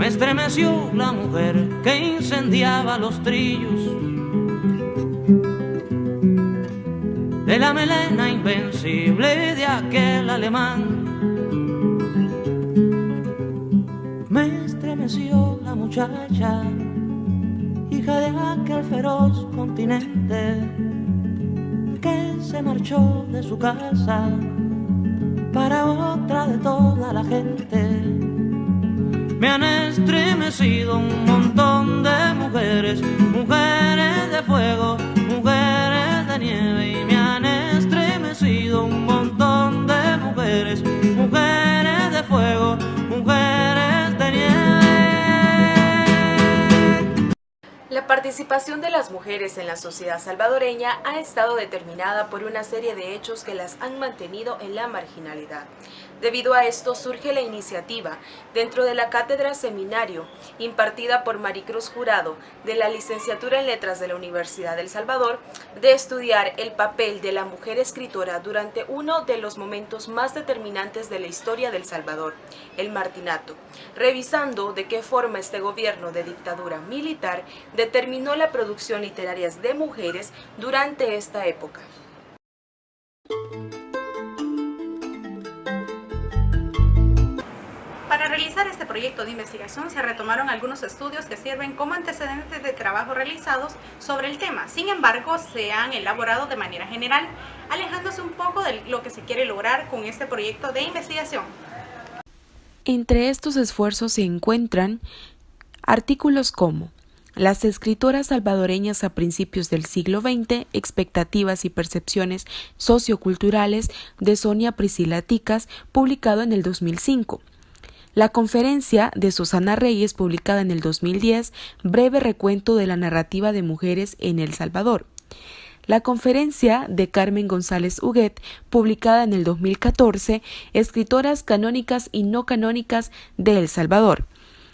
Me estremeció la mujer que incendiaba los trillos de la melena invencible de aquel alemán. Me estremeció la muchacha, hija de aquel feroz continente, que se marchó de su casa para otra de toda la gente. Me han estremecido un montón de mujeres, mujeres de fuego, mujeres de nieve, y me han estremecido un montón de mujeres, mujeres de fuego, mujeres de nieve. La participación de las mujeres en la sociedad salvadoreña ha estado determinada por una serie de hechos que las han mantenido en la marginalidad. Debido a esto surge la iniciativa, dentro de la cátedra seminario impartida por Maricruz Jurado de la licenciatura en Letras de la Universidad del Salvador, de estudiar el papel de la mujer escritora durante uno de los momentos más determinantes de la historia del Salvador, el Martinato, revisando de qué forma este gobierno de dictadura militar determinó la producción literaria de mujeres durante esta época. Para realizar este proyecto de investigación se retomaron algunos estudios que sirven como antecedentes de trabajo realizados sobre el tema. Sin embargo, se han elaborado de manera general, alejándose un poco de lo que se quiere lograr con este proyecto de investigación. Entre estos esfuerzos se encuentran artículos como Las escritoras salvadoreñas a principios del siglo XX, expectativas y percepciones socioculturales, de Sonia Priscila Ticas, publicado en el 2005. La conferencia de Susana Reyes, publicada en el 2010, breve recuento de la narrativa de mujeres en El Salvador. La conferencia de Carmen González Huguet, publicada en el 2014, Escritoras canónicas y no canónicas de El Salvador.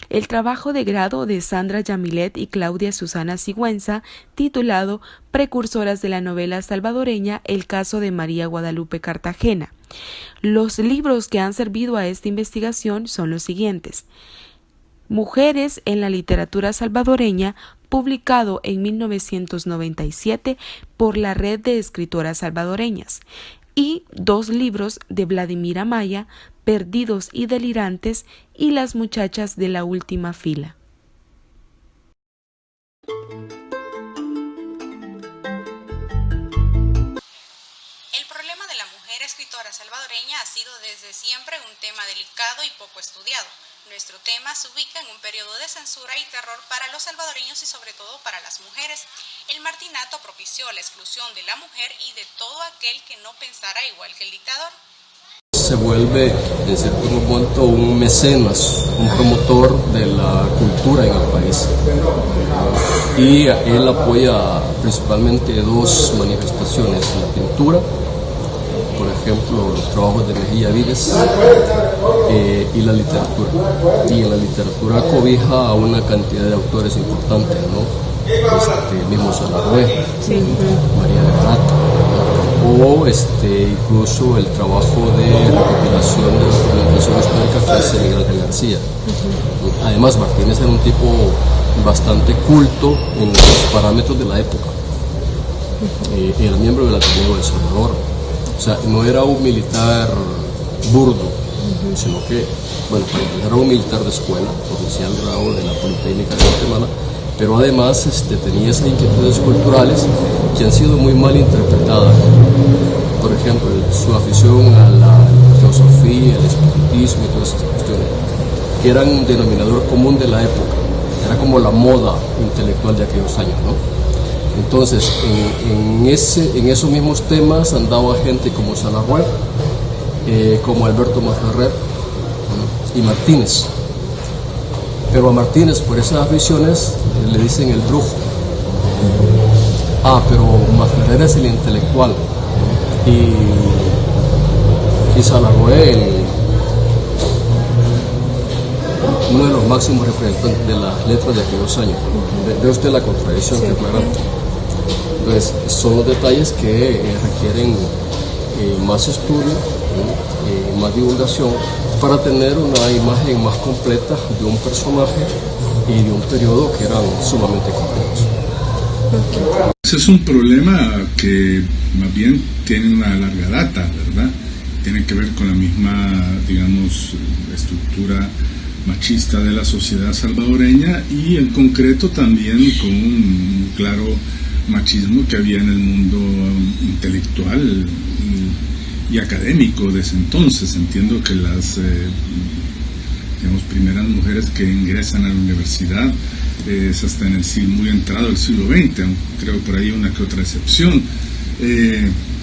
El trabajo de grado de Sandra Yamilet y Claudia Susana Sigüenza, titulado Precursoras de la novela salvadoreña, el caso de María Guadalupe Cartagena. Los libros que han servido a esta investigación son los siguientes: Mujeres en la literatura salvadoreña, publicado en 1997 por la Red de Escritoras Salvadoreñas, y 2 libros de Vladimir Amaya, Perdidos y Delirantes y Las muchachas de la última fila. El problema de la mujer escritora salvadoreña ha sido desde siempre un tema delicado y poco estudiado. Nuestro tema se ubica en un periodo de censura y terror para los salvadoreños y sobre todo para las mujeres. El Martinato propició la exclusión de la mujer y de todo aquel que no pensara igual que el dictador. Se vuelve en cierto momento un mecenas, un promotor de la cultura en el país, y él apoya principalmente 2 manifestaciones: la pintura, por ejemplo los trabajos de Mejía Vides, y la literatura. Y en la literatura cobija a una cantidad de autores importantes, ¿no? El mismo Salarrué, sí, María de Grato, o incluso el trabajo de recopilación de documentación histórica que hace Miguel Ángel García. Además, Martínez era un tipo bastante culto en los parámetros de la época. Era miembro del Ateneo de El Salvador. O sea, no era un militar burdo, sino que, bueno, era un militar de escuela, oficial grado de la Politécnica de Guatemala, pero además tenía esas inquietudes culturales que han sido muy mal interpretadas. Por ejemplo, su afición a la teosofía, el espiritismo y todas estas cuestiones, que eran un denominador común de la época, era como la moda intelectual de aquellos años, ¿no? Entonces, en esos mismos temas andaba gente como Salarrué, como Alberto Maferrer, ¿no? Y Martínez. Pero a Martínez, por esas aficiones, le dicen el brujo. Pero Maferrer es el intelectual. Y Salarrué, uno de los máximos representantes de las letras de aquellos años. Ve usted la contradicción que flagrante. Entonces, son los detalles que requieren más estudio, más divulgación, para tener una imagen más completa de un personaje y de un periodo que eran sumamente complejos. Ese es un problema que más bien tiene una larga data, ¿verdad? Tiene que ver con la misma, digamos, estructura machista de la sociedad salvadoreña y en concreto también con un claro machismo que había en el mundo intelectual y académico de ese entonces. Entiendo que las primeras mujeres que ingresan a la universidad es hasta en el siglo, muy entrado el siglo XX, creo por ahí una que otra excepción.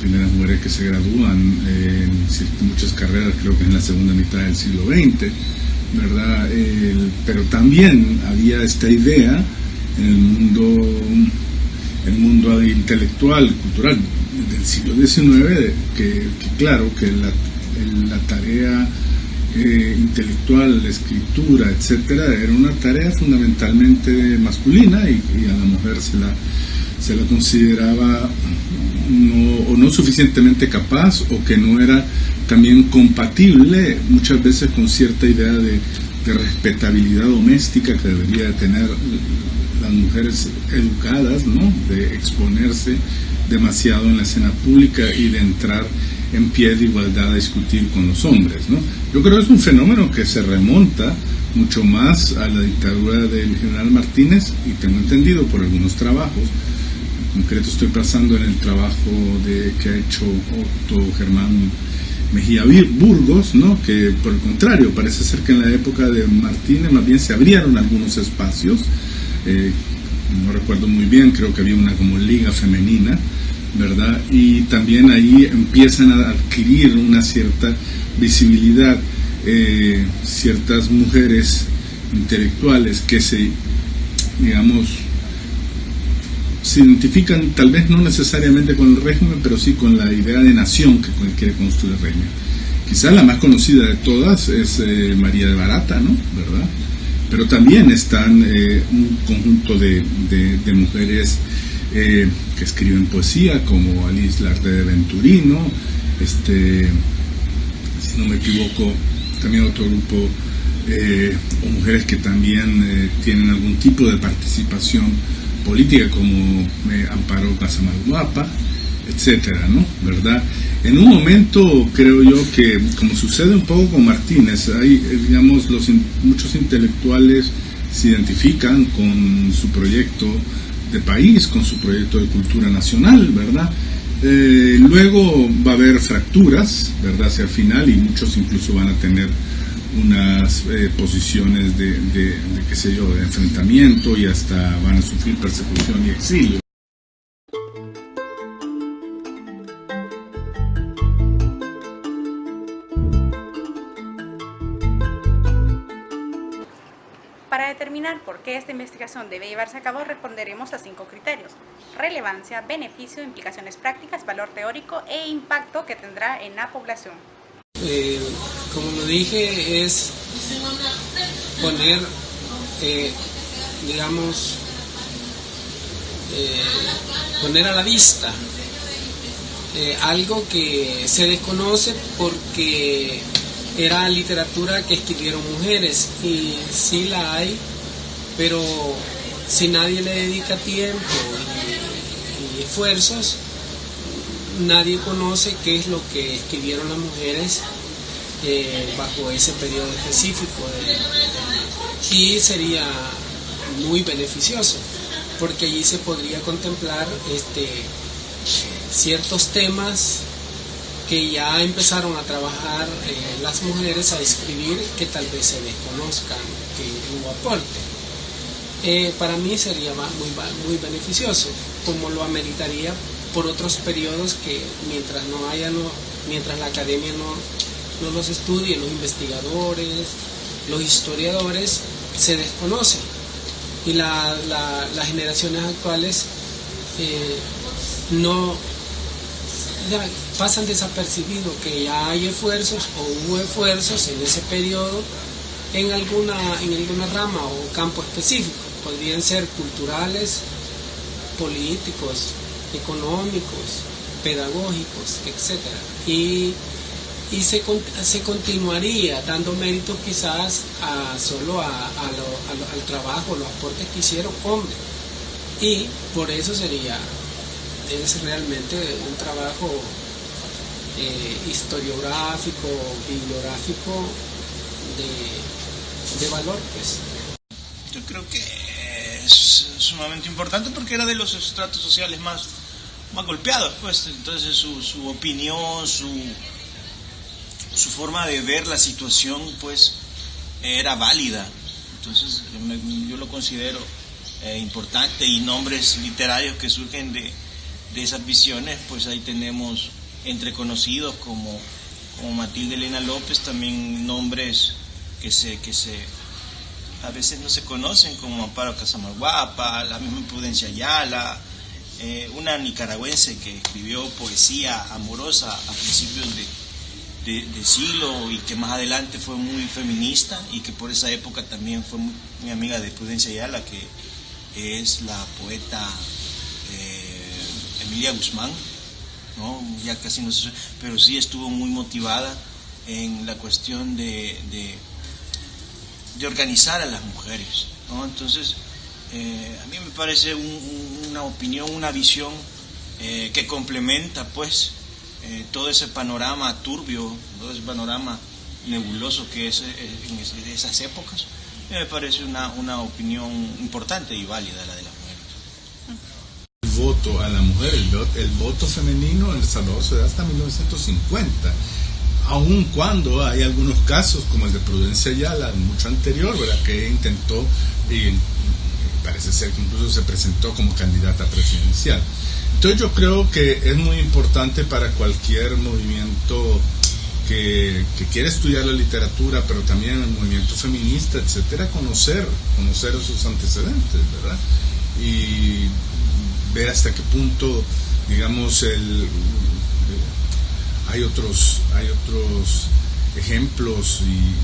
Primeras mujeres que se gradúan en muchas carreras, creo que en la segunda mitad del siglo XX, ¿verdad? Pero también había esta idea en el mundo intelectual, cultural del siglo XIX, que claro, que la tarea intelectual, la escritura, etcétera, era una tarea fundamentalmente masculina y a la mujer se la consideraba no suficientemente capaz, o que no era también compatible muchas veces con cierta idea de respetabilidad doméstica que debería de tener las mujeres educadas, ¿no? De exponerse demasiado en la escena pública y de entrar en pie de igualdad a discutir con los hombres, ¿no? Yo creo que es un fenómeno que se remonta mucho más a la dictadura del general Martínez, y tengo entendido por algunos trabajos, en concreto estoy pasando en el trabajo que ha hecho Otto Germán Mejía Burgos, ¿no? Que por el contrario, parece ser que en la época de Martínez más bien se abrieron algunos espacios, no recuerdo muy bien, creo que había una como liga femenina, ¿verdad? Y también ahí empiezan a adquirir una cierta visibilidad ciertas mujeres intelectuales que se identifican tal vez no necesariamente con el régimen, pero sí con la idea de nación que quiere construir el régimen. Quizás la más conocida de todas es María de Barata, ¿no? ¿Verdad? Pero también están un conjunto de mujeres que escriben poesía, como Alice Lardé de Venturino, si no me equivoco, también otro grupo, o mujeres que también tienen algún tipo de participación política, como Amparo Casamalguapa, etcétera, ¿no? ¿Verdad? En un momento creo yo que, como sucede un poco con Martínez, hay, muchos intelectuales se identifican con su proyecto de país, con su proyecto de cultura nacional, ¿verdad? Luego va a haber fracturas, ¿verdad? Hacia el final, y muchos incluso van a tener unas posiciones de qué sé yo, de enfrentamiento, y hasta van a sufrir persecución y exilio. Para determinar por qué esta investigación debe llevarse a cabo, responderemos a 5 criterios: relevancia, beneficio, implicaciones prácticas, valor teórico e impacto que tendrá en la población. Como lo dije, es poner, poner a la vista algo que se desconoce, porque era literatura que escribieron mujeres, y sí la hay, pero si nadie le dedica tiempo y esfuerzos, nadie conoce qué es lo que escribieron las mujeres bajo ese periodo específico, y sería muy beneficioso, porque allí se podría contemplar ciertos temas que ya empezaron a trabajar las mujeres a escribir, que tal vez se desconozcan que hubo aporte. Para mí sería muy beneficioso, como lo ameritaría por otros periodos que mientras la academia no los estudie, los investigadores, los historiadores, se desconocen, y las generaciones actuales no pasan desapercibido que ya hay esfuerzos, o hubo esfuerzos en ese periodo en alguna rama o campo específico. Podrían ser culturales, políticos, económicos, pedagógicos, etc. Y y se continuaría dando méritos quizás al trabajo, los aportes que hicieron hombres, y por eso es realmente un trabajo historiográfico, bibliográfico de valor, pues. Yo creo que es sumamente importante porque era de los estratos sociales más golpeados, pues. Entonces su opinión, su forma de ver la situación, pues, era válida. Entonces yo lo considero importante, y nombres literarios que surgen de esas visiones, pues ahí tenemos entre conocidos como Matilde Elena López, también nombres que a veces no se conocen, como Amparo Casamalguapa, la misma Prudencia Ayala, una nicaragüense que escribió poesía amorosa a principios de siglo y que más adelante fue muy feminista, y que por esa época también fue muy amiga de Prudencia Ayala, que es la poeta Emilia Guzmán, ¿no? Ya casi no se, pero sí estuvo muy motivada en la cuestión de organizar a las mujeres, ¿no? Entonces, a mí me parece una opinión, una visión que complementa, pues, todo ese panorama turbio, todo ese panorama nebuloso que es en esas épocas. Me parece una opinión importante y válida la de las mujeres. El voto a la mujer, el voto femenino en El Salvador se da hasta 1950. Aun cuando hay algunos casos, como el de Prudencia Ayala, mucho anterior, ¿verdad?, que intentó, y parece ser que incluso se presentó como candidata presidencial. Entonces yo creo que es muy importante para cualquier movimiento que quiere estudiar la literatura, pero también el movimiento feminista, etcétera, conocer esos antecedentes, ¿verdad? Y ver hasta qué punto, digamos, hay otros ejemplos y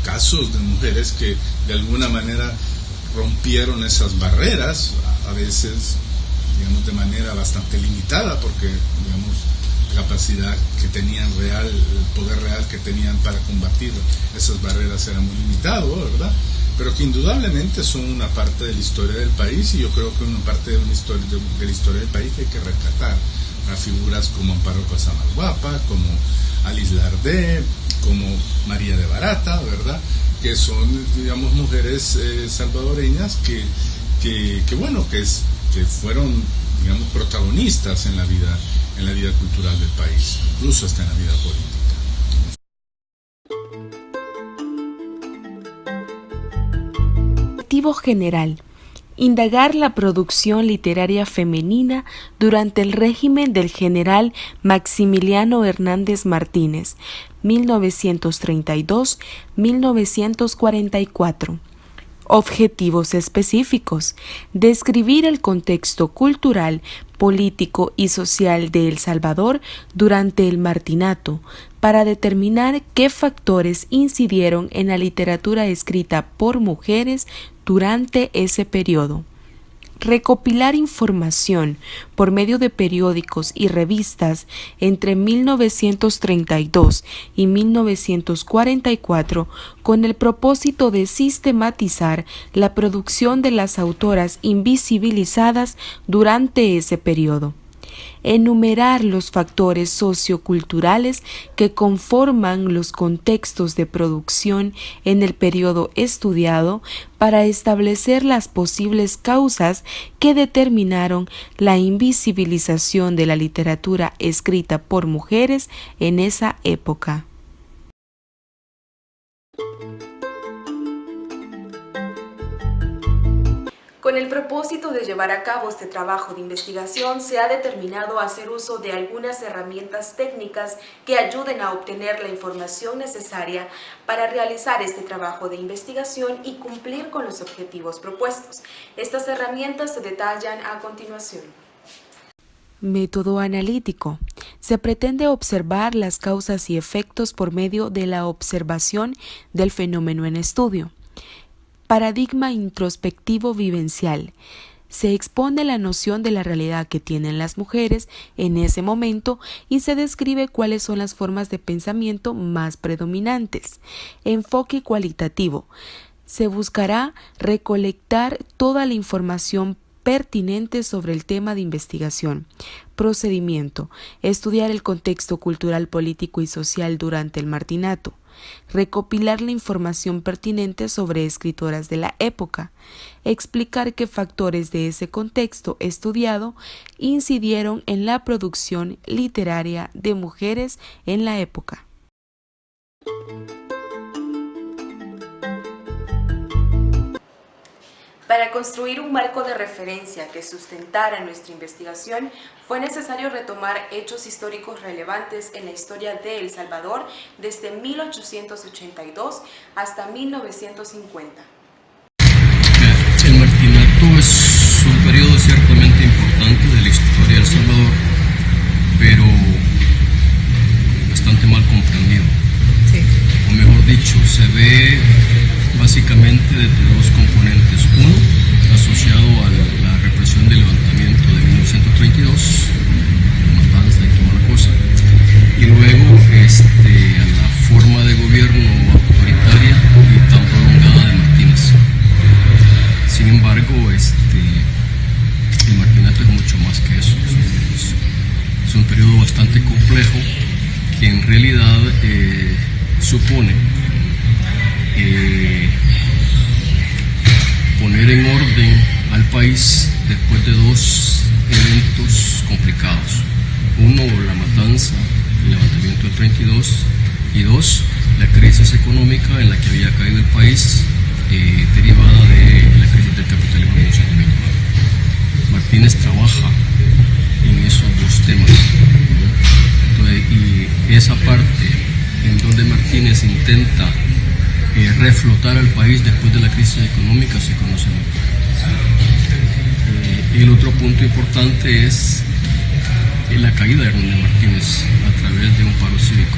casos de mujeres que de alguna manera rompieron esas barreras, a veces, digamos, de manera bastante limitada, porque, digamos, la capacidad que tenían el poder real que tenían para combatir esas barreras era muy limitado, ¿verdad? Pero que indudablemente son una parte de la historia del país, y yo creo que una parte de la historia del país que hay que rescatar a figuras como Amparo Casamalguapa, como Alice Lardé, como María de Barata, ¿verdad?, que son, digamos, mujeres salvadoreñas que fueron, digamos, protagonistas en la vida cultural del país, incluso hasta en la vida política. Objetivo general: indagar la producción literaria femenina durante el régimen del general Maximiliano Hernández Martínez, 1932-1944. Objetivos específicos: describir el contexto cultural, político y social de El Salvador durante el martinato, para determinar qué factores incidieron en la literatura escrita por mujeres durante ese periodo. Recopilar información por medio de periódicos y revistas entre 1932 y 1944 con el propósito de sistematizar la producción de las autoras invisibilizadas durante ese periodo. Enumerar los factores socioculturales que conforman los contextos de producción en el periodo estudiado para establecer las posibles causas que determinaron la invisibilización de la literatura escrita por mujeres en esa época. Con el propósito de llevar a cabo este trabajo de investigación, se ha determinado hacer uso de algunas herramientas técnicas que ayuden a obtener la información necesaria para realizar este trabajo de investigación y cumplir con los objetivos propuestos. Estas herramientas se detallan a continuación. Método analítico. Se pretende observar las causas y efectos por medio de la observación del fenómeno en estudio. Paradigma introspectivo vivencial. Se expone la noción de la realidad que tienen las mujeres en ese momento y se describe cuáles son las formas de pensamiento más predominantes. Enfoque cualitativo. Se buscará recolectar toda la información pertinente sobre el tema de investigación. Procedimiento. Estudiar el contexto cultural, político y social durante el martinato. Recopilar la información pertinente sobre escritoras de la época. Explicar qué factores de ese contexto estudiado incidieron en la producción literaria de mujeres en la época. Para construir un marco de referencia que sustentara nuestra investigación, fue necesario retomar hechos históricos relevantes en la historia de El Salvador desde 1882 hasta 1950. El martinato es un periodo ciertamente importante de la historia de El Salvador, pero bastante mal comprendido. Sí. O mejor dicho, se ve básicamente desde dos componentes. Uno, asociado a la represión del levantamiento de 1932, matanza y toda la cosa, y luego a la forma de gobierno autoritaria y tan prolongada de Martínez. Sin embargo, el martinato es mucho más que eso. Es un periodo bastante complejo que en realidad supone poner en orden al país después de dos eventos complicados. Uno, la matanza, el levantamiento del 32, y dos, la crisis económica en la que había caído el país, derivada de la crisis del capitalismo en 1929. Martínez trabaja en esos dos temas. Entonces, y esa parte en donde Martínez intenta reflotar al país después de la crisis económica se conoce muy bien. El otro punto importante es la caída de Hernández Martínez a través de un paro cívico.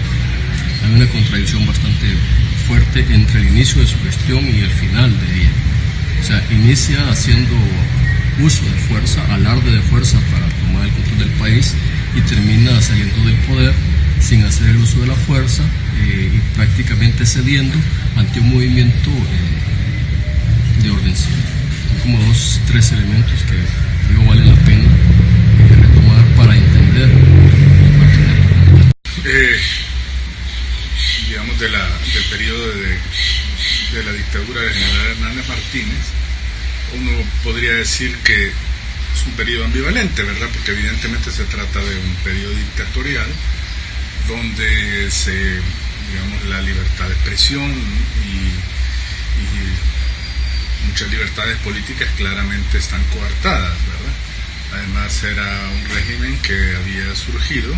Hay una contradicción bastante fuerte entre el inicio de su gestión y el final de ella. O sea, inicia haciendo uso de fuerza, alarde de fuerza para tomar el control del país y termina saliendo del poder sin hacer el uso de la fuerza y prácticamente cediendo ante un movimiento de orden civil. Son como tres elementos que digo vale la pena retomar para entender digamos del periodo de la dictadura del general Hernández Martínez. Uno podría decir que es un periodo ambivalente, ¿verdad? Porque evidentemente se trata de un periodo dictatorial donde la libertad de expresión y muchas libertades políticas claramente están coartadas, ¿verdad? Además era un régimen que había surgido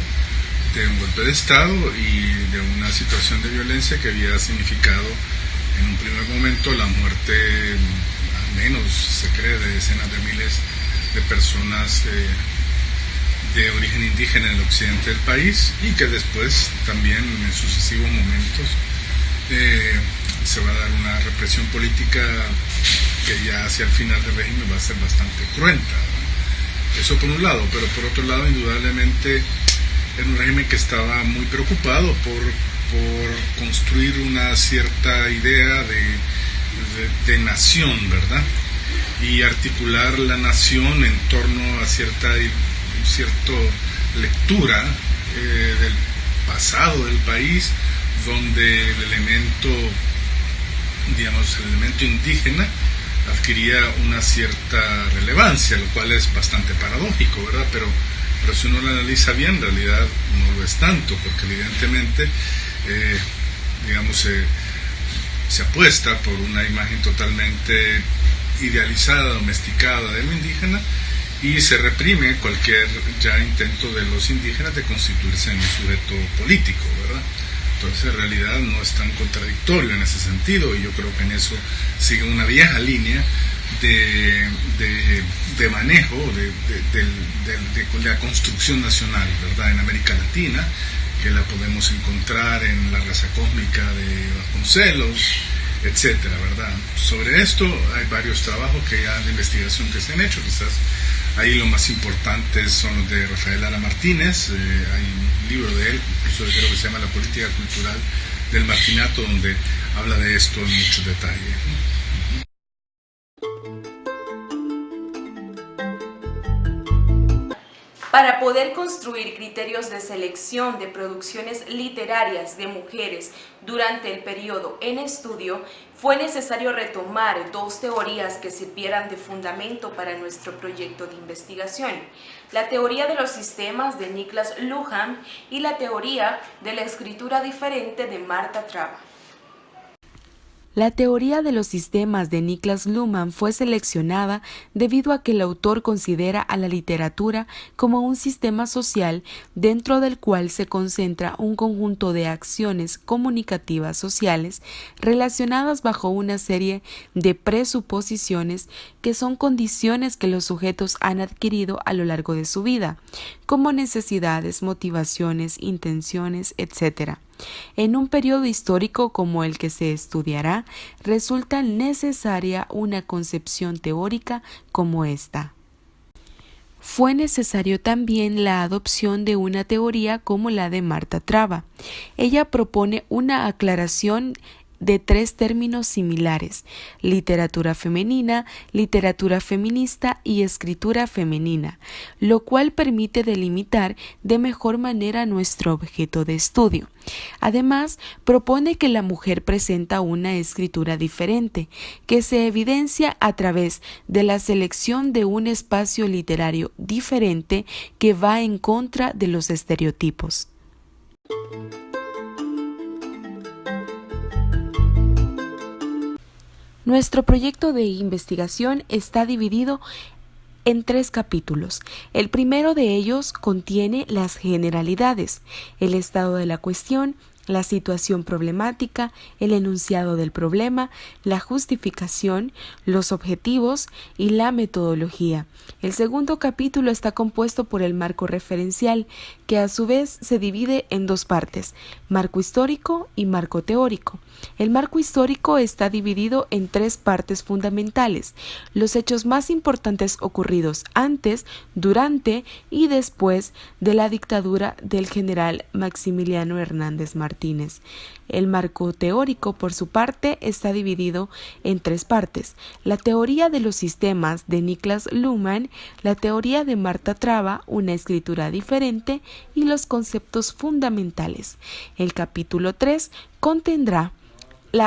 de un golpe de Estado y de una situación de violencia que había significado en un primer momento la muerte, al menos se cree, de decenas de miles de personas de origen indígena en el occidente del país, y que después también en sucesivos momentos se va a dar una represión política que ya hacia el final del régimen va a ser bastante cruenta, ¿no? Eso por un lado, pero por otro lado indudablemente era un régimen que estaba muy preocupado por construir una cierta idea de nación, ¿verdad? Y articular la nación en torno a cierta lectura del pasado del país, donde el elemento indígena adquiría una cierta relevancia, lo cual es bastante paradójico, ¿verdad? Pero si uno lo analiza bien, en realidad no lo es tanto, porque evidentemente se apuesta por una imagen totalmente idealizada, domesticada de lo indígena, y se reprime cualquier intento de los indígenas de constituirse en un sujeto político, ¿verdad? Entonces en realidad no es tan contradictorio en ese sentido, y yo creo que en eso sigue una vieja línea de manejo de la construcción nacional, ¿verdad? En América Latina, que la podemos encontrar en La raza cósmica de Vasconcelos, etcétera, ¿verdad? Sobre esto hay varios trabajos de investigación que se han hecho, quizás ahí lo más importantes son los de Rafael Lara Martínez, hay un libro de él, incluso creo que se llama La política cultural del marginato, donde habla de esto en mucho detalle. Para poder construir criterios de selección de producciones literarias de mujeres durante el periodo en estudio, fue necesario retomar dos teorías que sirvieran de fundamento para nuestro proyecto de investigación: la teoría de los sistemas de Niklas Luhmann y la teoría de la escritura diferente de Marta Traba. La teoría de los sistemas de Niklas Luhmann fue seleccionada debido a que el autor considera a la literatura como un sistema social dentro del cual se concentra un conjunto de acciones comunicativas sociales relacionadas bajo una serie de presuposiciones que son condiciones que los sujetos han adquirido a lo largo de su vida, como necesidades, motivaciones, intenciones, etc. En un periodo histórico como el que se estudiará, resulta necesaria una concepción teórica como esta. Fue necesario también la adopción de una teoría como la de Marta Traba. Ella propone una aclaración de tres términos similares: literatura femenina, literatura feminista y escritura femenina, lo cual permite delimitar de mejor manera nuestro objeto de estudio. Además, propone que la mujer presenta una escritura diferente, que se evidencia a través de la selección de un espacio literario diferente que va en contra de los estereotipos. Nuestro proyecto de investigación está dividido en 3 capítulos. El primero de ellos contiene las generalidades, el estado de la cuestión, la situación problemática, el enunciado del problema, la justificación, los objetivos y la metodología. El segundo capítulo está compuesto por el marco referencial, que a su vez se divide en 2 partes: marco histórico y marco teórico. El marco histórico está dividido en 3 partes fundamentales: los hechos más importantes ocurridos antes, durante y después de la dictadura del general Maximiliano Hernández Martínez. El marco teórico, por su parte, está dividido en 3 partes: la teoría de los sistemas de Niklas Luhmann, la teoría de Marta Traba, una escritura diferente, y los conceptos fundamentales. El capítulo 3 contendrá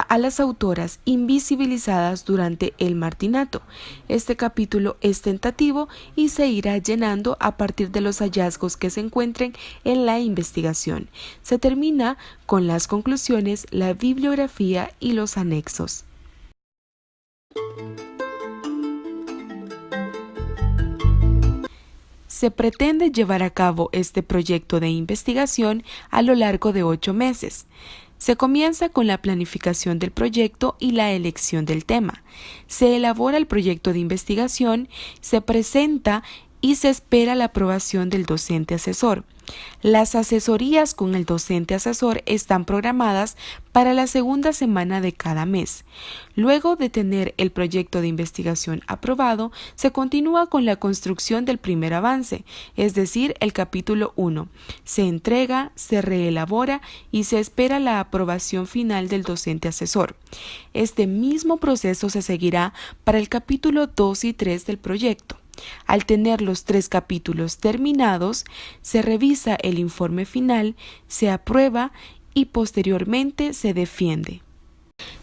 a las autoras invisibilizadas durante el martinato. Este capítulo es tentativo y se irá llenando a partir de los hallazgos que se encuentren en la investigación. Se termina con las conclusiones, la bibliografía y los anexos. Se pretende llevar a cabo este proyecto de investigación a lo largo de 8 meses. Se comienza con la planificación del proyecto y la elección del tema. Se elabora el proyecto de investigación, se presenta y se espera la aprobación del docente asesor. Las asesorías con el docente asesor están programadas para la segunda semana de cada mes. Luego de tener el proyecto de investigación aprobado, se continúa con la construcción del primer avance, es decir, el capítulo 1. Se entrega, se reelabora y se espera la aprobación final del docente asesor. Este mismo proceso se seguirá para el capítulo 2 y 3 del proyecto. Al tener los 3 capítulos terminados, se revisa el informe final, se aprueba y posteriormente se defiende.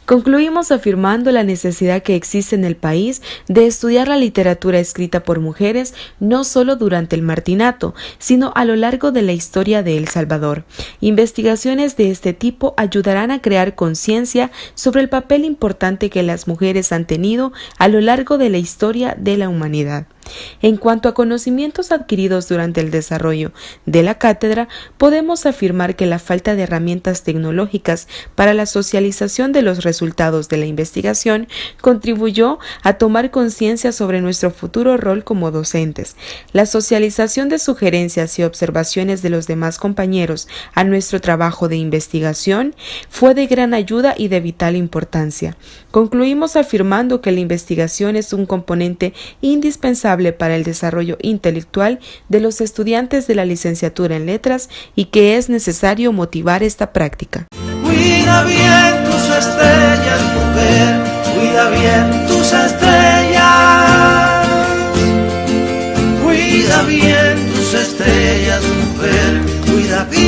Concluimos afirmando la necesidad que existe en el país de estudiar la literatura escrita por mujeres no solo durante el martinato, sino a lo largo de la historia de El Salvador. Investigaciones de este tipo ayudarán a crear conciencia sobre el papel importante que las mujeres han tenido a lo largo de la historia de la humanidad. En cuanto a conocimientos adquiridos durante el desarrollo de la cátedra, podemos afirmar que la falta de herramientas tecnológicas para la socialización de los resultados de la investigación contribuyó a tomar conciencia sobre nuestro futuro rol como docentes. La socialización de sugerencias y observaciones de los demás compañeros a nuestro trabajo de investigación fue de gran ayuda y de vital importancia. Concluimos afirmando que la investigación es un componente indispensable para el desarrollo intelectual de los estudiantes de la licenciatura en Letras y que es necesario motivar esta práctica. Cuida bien tus estrellas, mujer, cuida bien tus estrellas. Cuida bien tus estrellas, mujer, cuida bien.